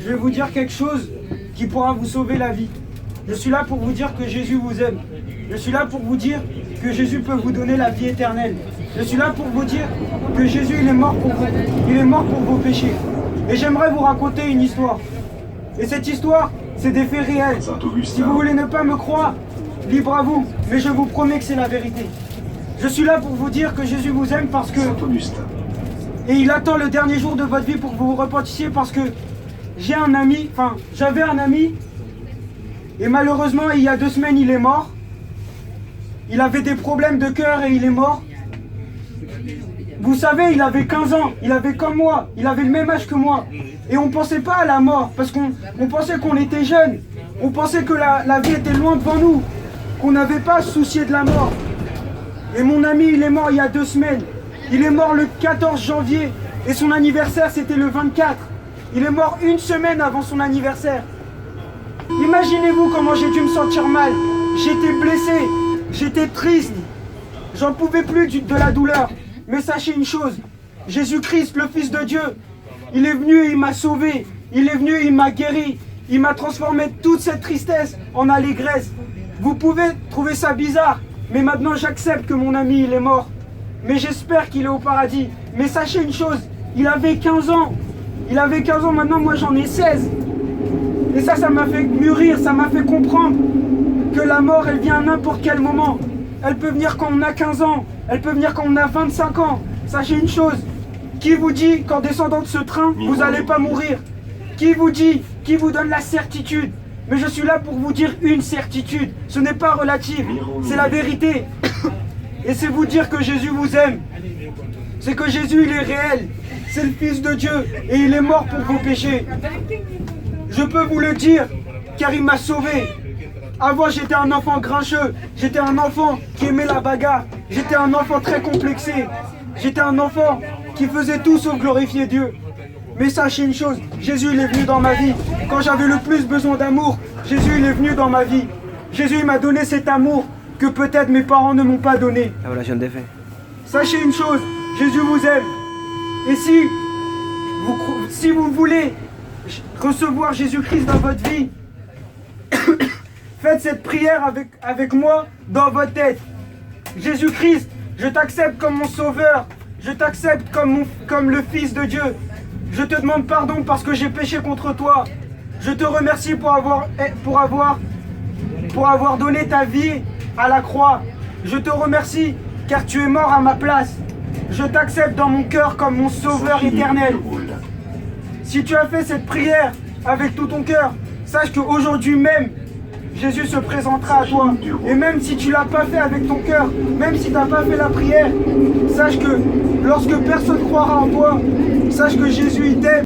Je vais vous dire quelque chose qui pourra vous sauver la vie. Je suis là pour vous dire que Jésus vous aime. Je suis là pour vous dire que Jésus peut vous donner la vie éternelle. Je suis là pour vous dire que Jésus, il est mort pour vous. Il est mort pour vos péchés. Et j'aimerais vous raconter une histoire. Et cette histoire, c'est des faits réels. Si vous voulez ne pas me croire, libre à vous. Mais je vous promets que c'est la vérité. Je suis là pour vous dire que Jésus vous aime parce que... Et il attend le dernier jour de votre vie pour que vous vous repentissiez parce que j'avais un ami, et malheureusement, il y a 2 semaines, il est mort. Il avait des problèmes de cœur et il est mort. Vous savez, il avait 15 ans, il avait comme moi, il avait le même âge que moi. Et on ne pensait pas à la mort, parce qu'on pensait qu'on était jeunes. On pensait que la vie était loin devant nous, qu'on n'avait pas à se soucier de la mort. Et mon ami, il est mort il y a 2 semaines. Il est mort le 14 janvier, et son anniversaire, c'était le 24. Il est mort 1 semaine avant son anniversaire. Imaginez-vous comment j'ai dû me sentir mal. J'étais blessé, j'étais triste. J'en pouvais plus de la douleur. Mais sachez une chose, Jésus-Christ, le Fils de Dieu, il est venu et il m'a sauvé. Il est venu et il m'a guéri. Il m'a transformé toute cette tristesse en allégresse. Vous pouvez trouver ça bizarre, mais maintenant j'accepte que mon ami, il est mort. Mais j'espère qu'il est au paradis. Mais sachez une chose, il avait 15 ans. Il avait 15 ans, maintenant moi j'en ai 16. Et ça m'a fait mûrir, ça m'a fait comprendre que la mort, elle vient à n'importe quel moment. Elle peut venir quand on a 15 ans, elle peut venir quand on a 25 ans. Sachez une chose, qui vous dit qu'en descendant de ce train, vous n'allez pas mourir? Qui vous dit, qui vous donne la certitude? Mais je suis là pour vous dire une certitude, ce n'est pas relatif, c'est la vérité. Et c'est vous dire que Jésus vous aime. C'est que Jésus, il est réel. C'est le Fils de Dieu et il est mort pour vos péchés. Je peux vous le dire, car il m'a sauvé. Avant, j'étais un enfant grincheux. J'étais un enfant qui aimait la bagarre. J'étais un enfant très complexé. J'étais un enfant qui faisait tout sauf glorifier Dieu. Mais sachez une chose, Jésus, il est venu dans ma vie. Quand j'avais le plus besoin d'amour, Jésus, il est venu dans ma vie. Jésus, il m'a donné cet amour que peut-être mes parents ne m'ont pas donné. La relation de fait. Sachez une chose, Jésus vous aime. Et si vous voulez recevoir Jésus-Christ dans votre vie, faites cette prière avec moi dans votre tête. Jésus-Christ, je t'accepte comme mon sauveur. Je t'accepte comme le Fils de Dieu. Je te demande pardon parce que j'ai péché contre toi. Je te remercie pour avoir donné ta vie à la croix. Je te remercie car tu es mort à ma place. Je t'accepte dans mon cœur comme mon sauveur éternel. Si tu as fait cette prière avec tout ton cœur, sache qu'aujourd'hui même, Jésus se présentera à toi. Et même si tu ne l'as pas fait avec ton cœur, même si tu n'as pas fait la prière, sache que lorsque personne croira en toi, sache que Jésus il t'aime.